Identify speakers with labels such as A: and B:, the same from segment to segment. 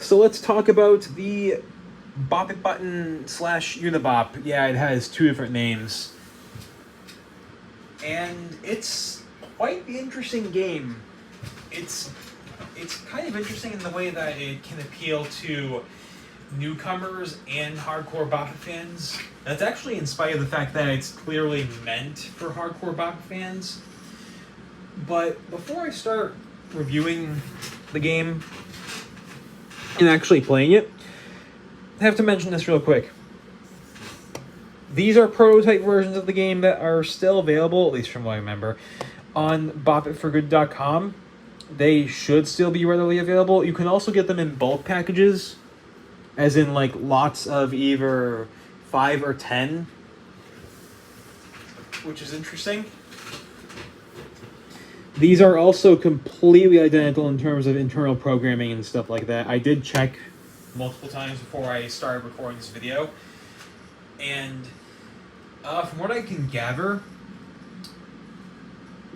A: So let's talk about the Bop-It button slash Uni-Bop. Yeah, it has two different names. And it's quite the interesting game. It's kind of interesting in the way that it can appeal to newcomers and hardcore Bop-It fans. That's actually in spite of the fact that it's clearly meant for hardcore Bop-It fans. But before I start reviewing the game and actually playing it, I have to mention this real quick. These are prototype versions of the game that are still available, at least from what I remember, on bopitforgood.com. They should still be readily available. You can also get them in bulk packages, as in like lots of either 5 or 10, which is interesting. These are also completely identical in terms of internal programming and stuff like that. I did check multiple times before I started recording this video, and from what I can gather,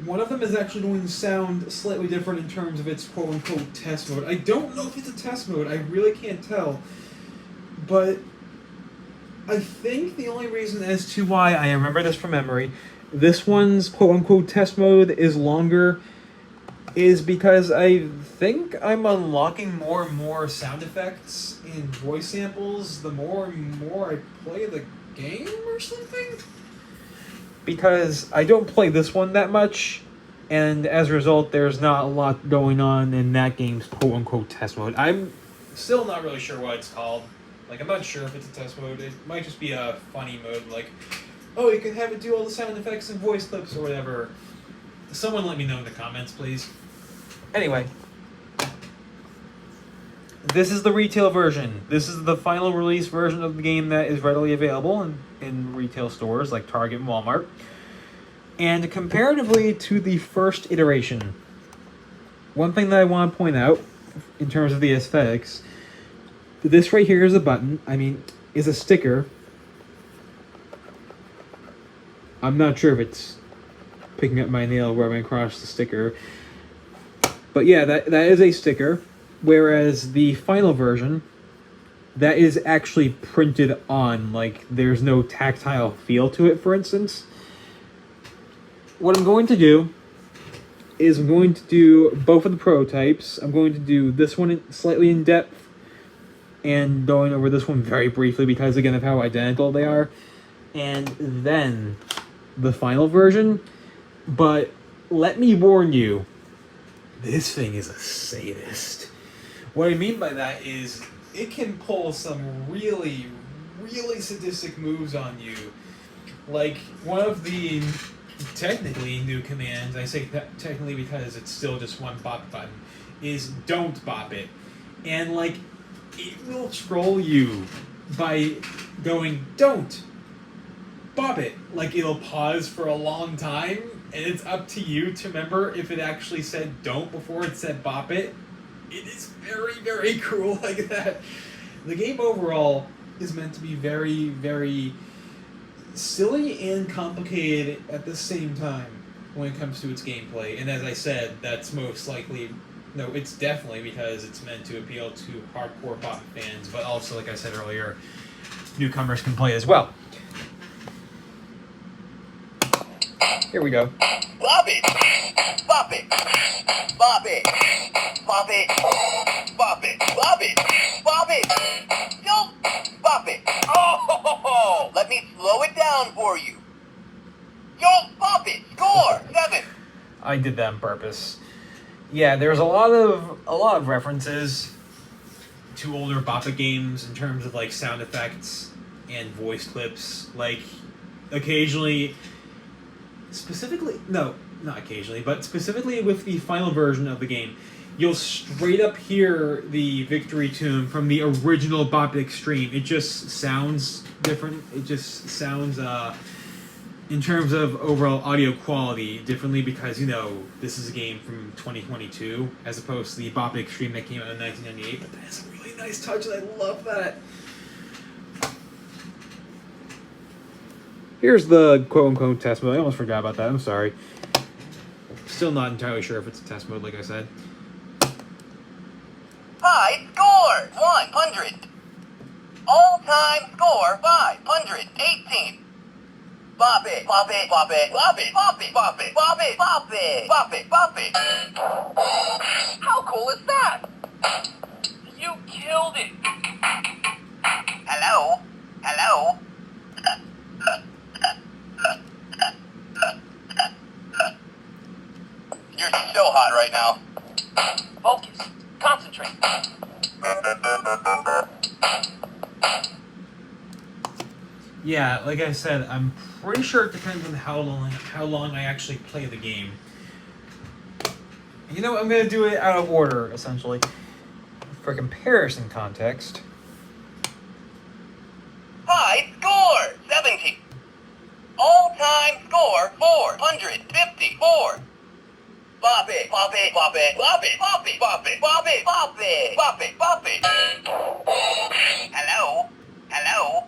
A: one of them is actually going to sound slightly different in terms of its quote-unquote test mode. I don't know if it's a test mode, I really can't tell, but I think the only reason as to why I remember this from memory, this one's quote-unquote test mode is longer, is because I think I'm unlocking more and more sound effects and voice samples the more and more I play the game or something? Because I don't play this one that much, and as a result, there's not a lot going on in that game's quote-unquote test mode. I'm still not really sure what it's called. Like, I'm not sure if it's a test mode. It might just be a funny mode, like, oh, you can have it do all the sound effects and voice clips or whatever. Someone let me know in the comments, please. Anyway, this is the retail version. This is the final release version of the game that is readily available in retail stores like Target and Walmart. And comparatively to the first iteration, one thing that I want to point out in terms of the aesthetics, this right here is a button. I mean, is a sticker. I'm not sure if it's picking up my nail rubbing across the sticker. But yeah, that is a sticker. Whereas the final version, that is actually printed on. Like, there's no tactile feel to it, for instance. What I'm going to do is I'm going to do both of the prototypes. I'm going to do this one slightly in depth and going over this one very briefly because, again, of how identical they are. And then the final version. But let me warn you, this thing is a sadist. What I mean by that is it can pull some really, really sadistic moves on you. Like, one of the technically new commands, I say technically because it's still just one bop button, is don't bop it. And, like, it will troll you by going, don't bop it. Like, it'll pause for a long time, and it's up to you to remember if it actually said don't before it said bop it. It is very, very cruel like that. The game overall is meant to be very, very silly and complicated at the same time when it comes to its gameplay. And as I said, that's most likely, no, it's definitely because it's meant to appeal to hardcore Bop fans, but also, like I said earlier, newcomers can play as well. Here we go.
B: Bop it! Bop it! Bop it! Bop it! Bop it! Bop it! Bop it! Don't bop it! Oh! Let me slow it down for you. Don't bop it! Score! 7!
A: I did that on purpose. Yeah, there's a lot of references to older Bop-It games in terms of like sound effects and voice clips. Like, occasionally, specifically with the final version of the game, you'll straight up hear the victory tune from the original Bop-It Extreme. It just sounds different. It just sounds, in terms of overall audio quality, differently because, you know, this is a game from 2022 as opposed to the Bop-It Extreme that came out in 1998. But that's a really nice touch, and I love that. Here's the quote-unquote test mode. I almost forgot about that. I'm sorry. Still not entirely sure if it's a test mode, like I said.
B: High score! score 100. All-time score 518. Bop it, bop it, bop it, bop it, bop it, bop it, bop it, bop it, bop it, bop it. How cool is that? You killed it. Hello? Hello? You're so hot right now. Focus. Concentrate.
A: Yeah, like I said, I'm pretty sure it depends on how long I actually play the game. You know, I'm gonna do it out of order, essentially, for comparison context.
B: High score 70. All-time score 454. Bop it, bop it, bop it, bop it, bop it, bop it, bop it, bop it, bop it, bop it. Hello? Hello?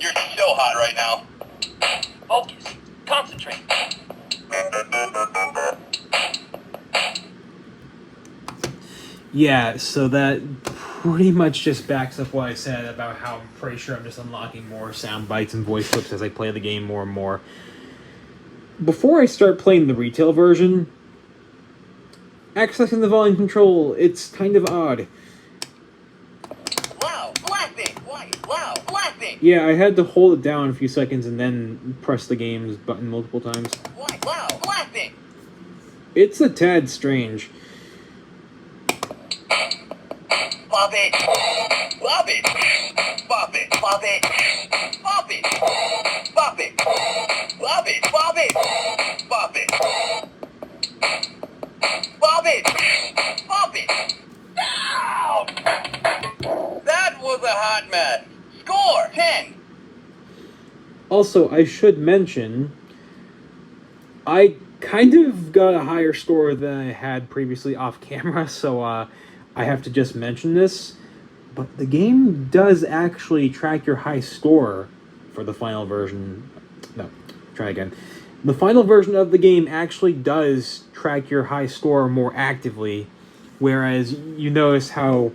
B: You're so hot right now. Focus. Concentrate.
A: Yeah, so that pretty much just backs up what I said about how I'm pretty sure I'm just unlocking more sound bites and voice clips as I play the game more and more. Before I start playing the retail version, accessing the volume control, it's kind of odd.
B: Loud, blasting, white, loud, blasting.
A: Yeah, I had to hold it down a few seconds and then press the game's button multiple times.
B: White, loud, blasting.
A: It's a tad strange.
B: Bop it, bop it, bop it, bop it, bop it, bop it, bop it, bop it, bop it, bop it, bop it. Ow! That was a hot mess. Score 10.
A: Also, I should mention, I kind of got a higher score than I had previously off camera, so I have to just mention this. But the game does actually track your high score for the final version. No, try again. The final version of the game actually does track your high score more actively, whereas you notice how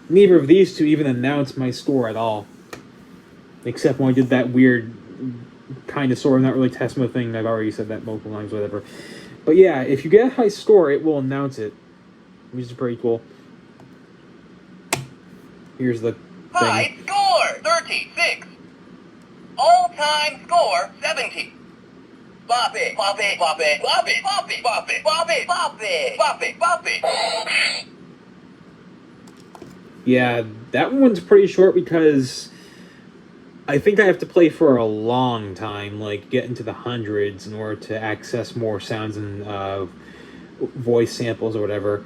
A: neither of these two even announced my score at all. Except when I did that weird kind of sort of not really test mode thing. I've already said that multiple times, whatever. But yeah, if you get a high score, it will announce it, which is pretty cool. Here's the
B: High
A: thing.
B: score 36. All-time score 70. Bop it, bop it, bop it, bop it, bop it, bop it, bop it, bop it, bop it, bop it.
A: Yeah, that one's pretty short because I think I have to play for a long time, like get into the hundreds in order to access more sounds and voice samples or whatever,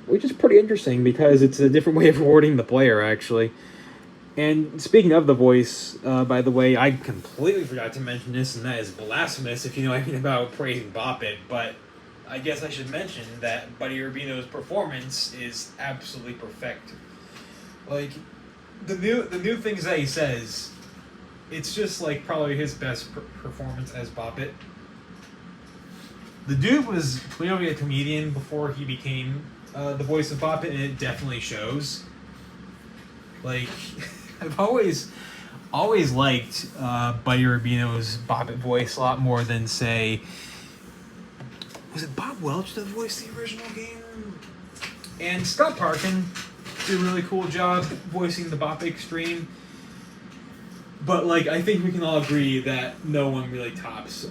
A: which is pretty interesting because it's a different way of rewarding the player, actually. And speaking of the voice, by the way, I completely forgot to mention this, and that is blasphemous if you know anything about praising Bop-It, but I guess I should mention that Buddy Urbino's performance is absolutely perfect. Like, the new things that he says, it's just like probably his best performance as Bop-It. The dude was clearly a comedian before he became the voice of Bop-It, and it definitely shows. Like, I've always liked Buddy Urbino's Bop-It voice a lot more than, say, was it Bob Welch that voiced the original game? And Scott Parkin did a really cool job voicing the Bop-It Extreme. But, like, I think we can all agree that no one really tops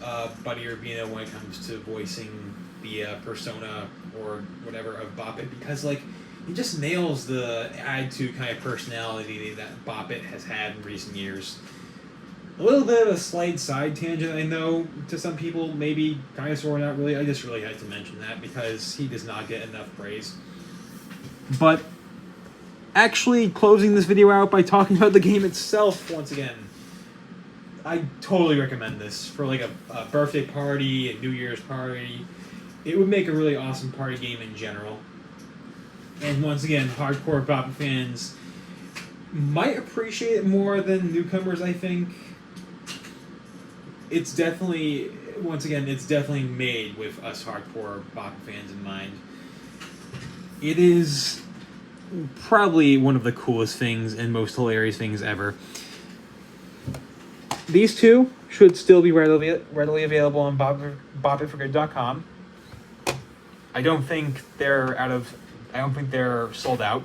A: Buddy Urbino when it comes to voicing the persona or whatever of Bop-It, because, like, he just nails the attitude kind of personality that Bop-It has had in recent years. A little bit of a slight side tangent, I know, to some people, maybe kind of sort of not really. I just really had to mention that because he does not get enough praise. But actually closing this video out by talking about the game itself once again. I totally recommend this for like a birthday party, a New Year's party. It would make a really awesome party game in general. And once again, hardcore Bop-It fans might appreciate it more than newcomers, I think. It's definitely once again, it's definitely made with us hardcore Bop fans in mind. It is probably one of the coolest things and most hilarious things ever. These two should still be readily available on bopitforgood.com. I don't think they're sold out.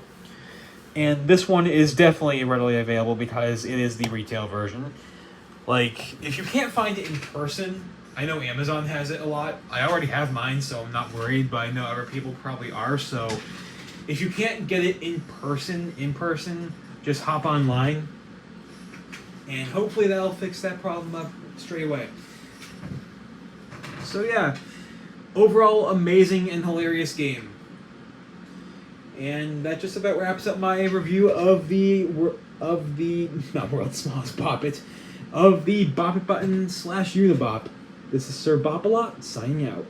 A: And this one is definitely readily available because it is the retail version. Like, if you can't find it in person, I know Amazon has it a lot. I already have mine, so I'm not worried, but I know other people probably are. So if you can't get it in person, just hop online, and hopefully that'll fix that problem up straight away. So yeah, overall amazing and hilarious game. And that just about wraps up my review of the not World's Smallest Bop-It, of the Bop-It button / Uni-Bop. This is Sir Bop-A-Lot signing out.